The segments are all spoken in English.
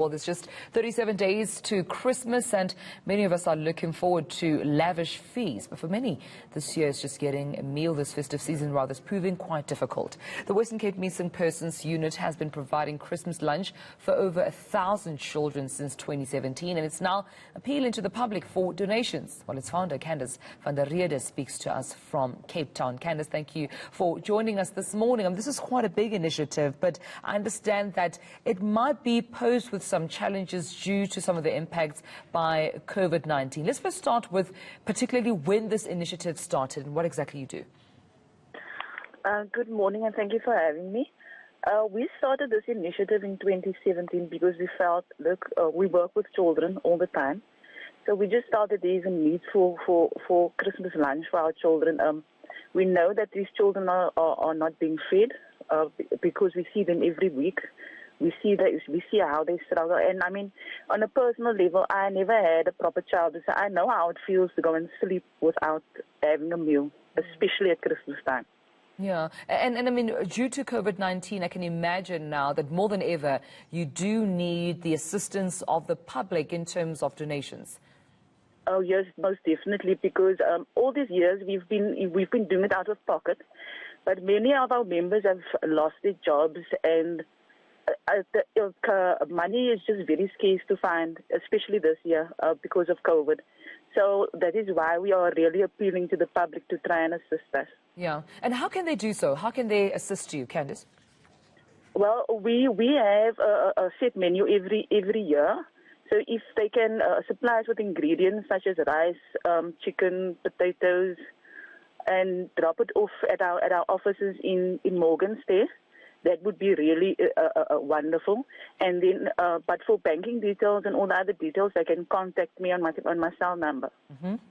Well, there's just 37 days to Christmas, and many of us are looking forward to lavish feasts. But for many, this year is just getting a meal this festive season rather is proving quite difficult. The Western Cape Missing Persons Unit has been providing Christmas lunch for over 1,000 children since 2017, and it's now appealing to the public for donations. Well, its founder, Candace van der Rede, speaks to us from Cape Town. Candace, thank you for joining us this morning. This is quite a big initiative, but I understand that it might be posed with some challenges due to some of the impacts by COVID-19. Let's first start with particularly when this initiative started and what exactly you do. Good morning and thank you for having me. We started this initiative in 2017 because we felt, look, we work with children all the time. So we just started these in need for Christmas lunch for our children. We know that these children are not being fed because we see them every week. We see how they struggle. And I mean, on a personal level, I never had a proper childhood, so I know how it feels to go and sleep without having a meal, especially at Christmas time. Yeah, and I mean, due to COVID-19, I can imagine now that more than ever, you do need the assistance of the public in terms of donations. Oh yes, most definitely, because all these years we've been doing it out of pocket, but many of our members have lost their jobs, and money is just very scarce to find, especially this year because of COVID. So that is why we are really appealing to the public to try and assist us. Yeah, and how can they do so? How can they assist you, Candace? Well, we have a set menu every year. So if they can supply us with ingredients such as rice, chicken, potatoes, and drop it off at our offices in Morgan's there, that would be really wonderful. And then, but for banking details and all the other details, they can contact me on my cell number.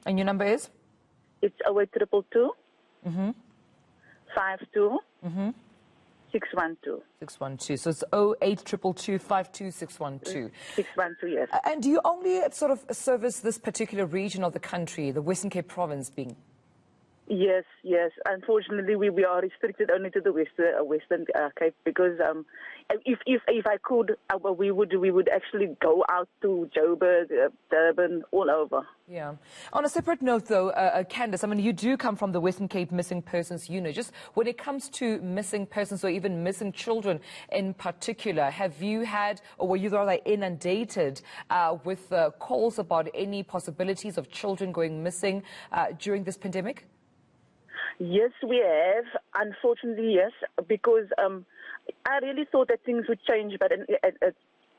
And your number is? It's 0822 52 612. 612. So it's 0822 52 612. 612, yes. And do you only sort of service this particular region of the country, the Western Cape province being? Yes. Unfortunately, we are restricted only to the Western Cape because if I could, we would actually go out to Joburg, Durban, all over. Yeah. On a separate note, though, Candace, I mean, you do come from the Western Cape Missing Persons Unit. Just when it comes to missing persons or even missing children in particular, have you had, or were you rather inundated with calls about any possibilities of children going missing during this pandemic? Yes, we have. Unfortunately, yes, because I really thought that things would change, but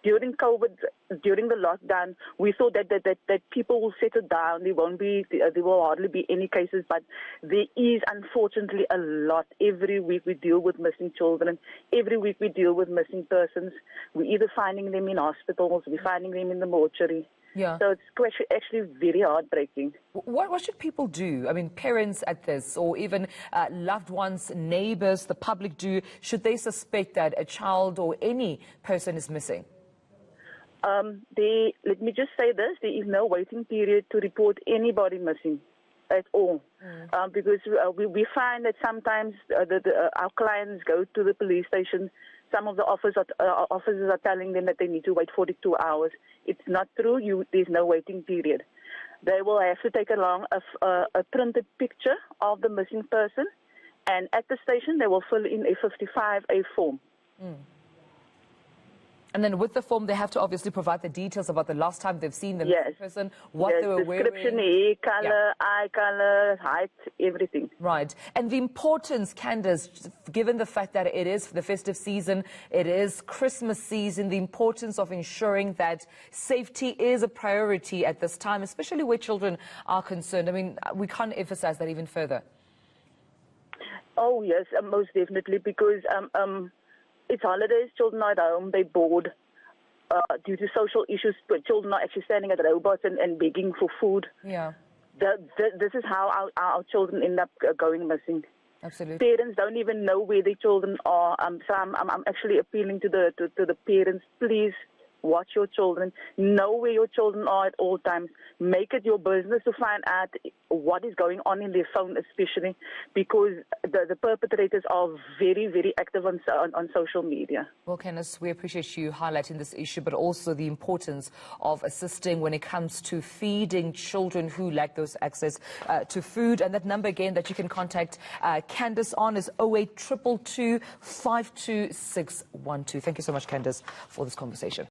during COVID, during the lockdown, we thought that people will settle down. There will hardly be any cases, but there is unfortunately a lot. Every week we deal with missing children. Every week we deal with missing persons. We're either finding them in hospitals, we're finding them in the mortuary. Yeah. So it's actually very heartbreaking. What should people do? I mean, parents at this, or even loved ones, neighbors, the public do, should they suspect that a child or any person is missing? Let me just say this, there is no waiting period to report anybody missing at all. Because we find that sometimes our clients go to the police station. Some of the officers are telling them that they need to wait 42 hours. It's not true. There's no waiting period. They will have to take along a printed picture of the missing person, and at the station they will fill in a 55A form. And then with the form, they have to obviously provide the details about the last time they've seen the missing person, what they were wearing. Description, hair color, eye color, height, everything. Right. And the importance, Candace, given the fact that it is the festive season, it is Christmas season, the importance of ensuring that safety is a priority at this time, especially where children are concerned. I mean, we can't emphasize that even further. Oh, yes, most definitely, because it's holidays, children are at home, they're bored due to social issues, but children are actually standing at robots and begging for food. Yeah. This is how our children end up going missing. Absolutely. Parents don't even know where their children are. So I'm actually appealing to the parents, please watch your children, know where your children are at all times. Make it your business to find out what is going on in their phone, especially because the perpetrators are very, very active on social media. Well, Candice, we appreciate you highlighting this issue, but also the importance of assisting when it comes to feeding children who lack those access to food. And that number again that you can contact Candice on is 0822 52612. Thank you so much, Candice, for this conversation.